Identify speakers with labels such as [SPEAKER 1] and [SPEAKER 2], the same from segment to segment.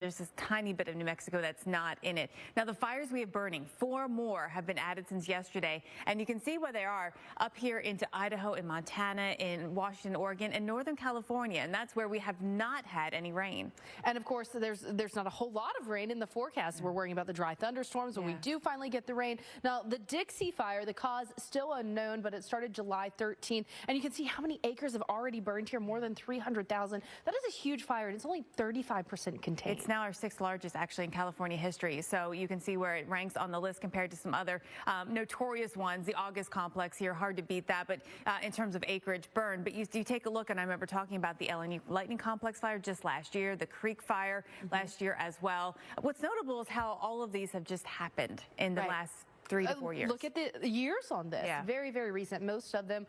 [SPEAKER 1] There's this tiny bit of New Mexico that's not in it. Now, the fires we have burning, 4 more have been added since yesterday, and you can see where they are up here into Idaho and Montana, in Washington, Oregon, and Northern California, and that's where we have not had any rain.
[SPEAKER 2] And of course, there's not a whole lot of rain in the forecast. We're worrying about the dry thunderstorms when we do finally get the rain. Now, the Dixie fire, the cause still unknown, but it started July 13th, and you can see how many acres have already burned here, more than 300,000. That is a huge fire, and it's only 35% contained.
[SPEAKER 1] It's now our 6th largest actually in California history, so you can see where it ranks on the list compared to some other notorious ones. The August complex here, hard to beat that, but in terms of acreage burned. But you take a look, and I remember talking about the LNU lightning complex fire just last year, the Creek fire last year as well. What's notable is how all of these have just happened in the last 3 to 4 years.
[SPEAKER 2] Look at the years on this. Very, very recent. Most of them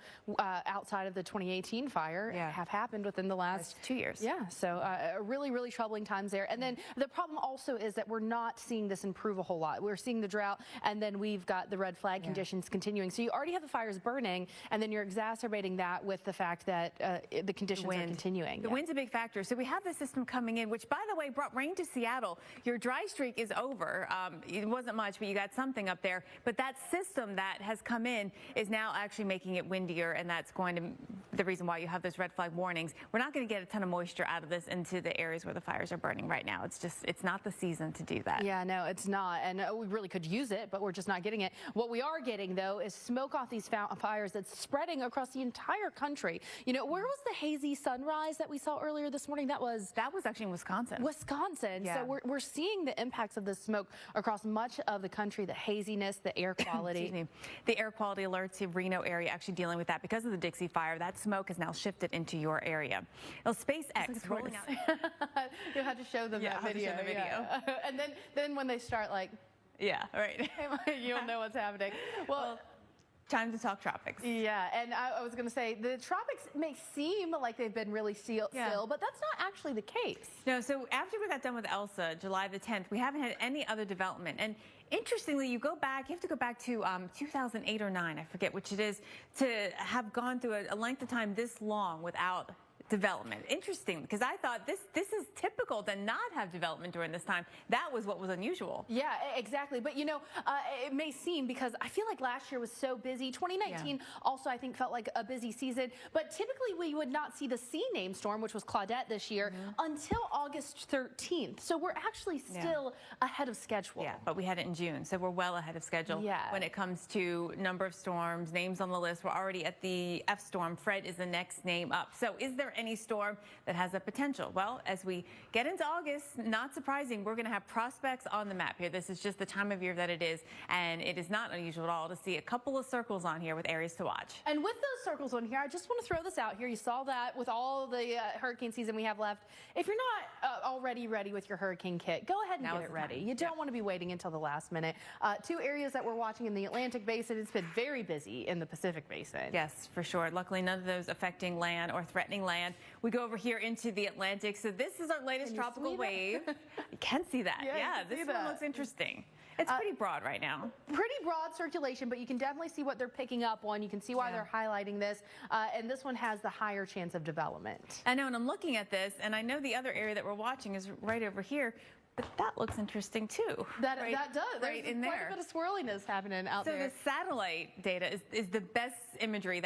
[SPEAKER 2] outside of the 2018 fire have happened within the last
[SPEAKER 1] 2 years.
[SPEAKER 2] So really, really troubling times there. And then the problem also is that we're not seeing this improve a whole lot. We're seeing the drought, and then we've got the red flag conditions continuing. So you already have the fires burning, and then you're exacerbating that with the fact that the conditions are continuing.
[SPEAKER 1] The wind's a big factor. So we have the system coming in, which, by the way, brought rain to Seattle. Your dry streak is over. It wasn't much, but you got something up there. But that system that has come in is now actually making it windier, and that's going to the reason why you have those red flag warnings. We're not going to get a ton of moisture out of this into the areas where the fires are burning right now. It's not the season to do that.
[SPEAKER 2] Yeah, no, it's not, and we really could use it, but we're just not getting it. What we are getting, though, is smoke off these fires that's spreading across the entire country. You know, where was the hazy sunrise that we saw earlier this morning? That was
[SPEAKER 1] actually in Wisconsin.
[SPEAKER 2] Yeah. So we're seeing the impacts of this smoke across much of the country, the haziness, the air quality.
[SPEAKER 1] The air quality alerts in Reno area actually dealing with that because of the Dixie fire. That smoke has now shifted into your area. Well, SpaceX rolling out.
[SPEAKER 2] You'll have to show them that video. And then when they start, like, you'll know what's happening. Well,
[SPEAKER 1] time to talk tropics.
[SPEAKER 2] Yeah, and I was going to say, the tropics may seem like they've been really still, but that's not actually the case.
[SPEAKER 1] No, so after we got done with Elsa, July the 10th, we haven't had any other development. And interestingly, you have to go back to 2008 or 9, I forget which it is, to have gone through a length of time this long without development. Interesting, because I thought this is typical to not have development during this time. That was what was unusual.
[SPEAKER 2] Yeah, exactly. But you know, it may seem, because I feel like last year was so busy. 2019 also, I think, felt like a busy season. But typically we would not see the C name storm, which was Claudette this year, until August 13th. So we're actually still ahead of schedule.
[SPEAKER 1] Yeah, but we had it in June, so we're well ahead of schedule when it comes to number of storms, names on the list. We're already at the F storm. Fred is the next name up. So is there any storm that has a potential? Well, as we get into August, not surprising, we're going to have prospects on the map here. This is just the time of year that it is, and it is not unusual at all to see a couple of circles on here with areas to watch.
[SPEAKER 2] And with those circles on here, I just want to throw this out here. You saw that with all the hurricane season we have left. If you're not already ready with your hurricane kit, go ahead and get it ready. You don't want to be waiting until the last minute. 2 areas that we're watching in the Atlantic Basin. It's been very busy in the Pacific Basin.
[SPEAKER 1] Yes, for sure. Luckily, none of those affecting land or threatening land. We go over here into the Atlantic. So this is our latest tropical wave. You can see that. Yeah, this one looks interesting. It's pretty broad right now.
[SPEAKER 2] Pretty broad circulation, but you can definitely see what they're picking up on. You can see why they're highlighting this. And this one has the higher chance of development.
[SPEAKER 1] I know, and I'm looking at this, and I know the other area that we're watching is right over here. But that looks interesting too.
[SPEAKER 2] That does.
[SPEAKER 1] Right in there.
[SPEAKER 2] Quite a bit of swirliness happening out there.
[SPEAKER 1] So the satellite data is the best imagery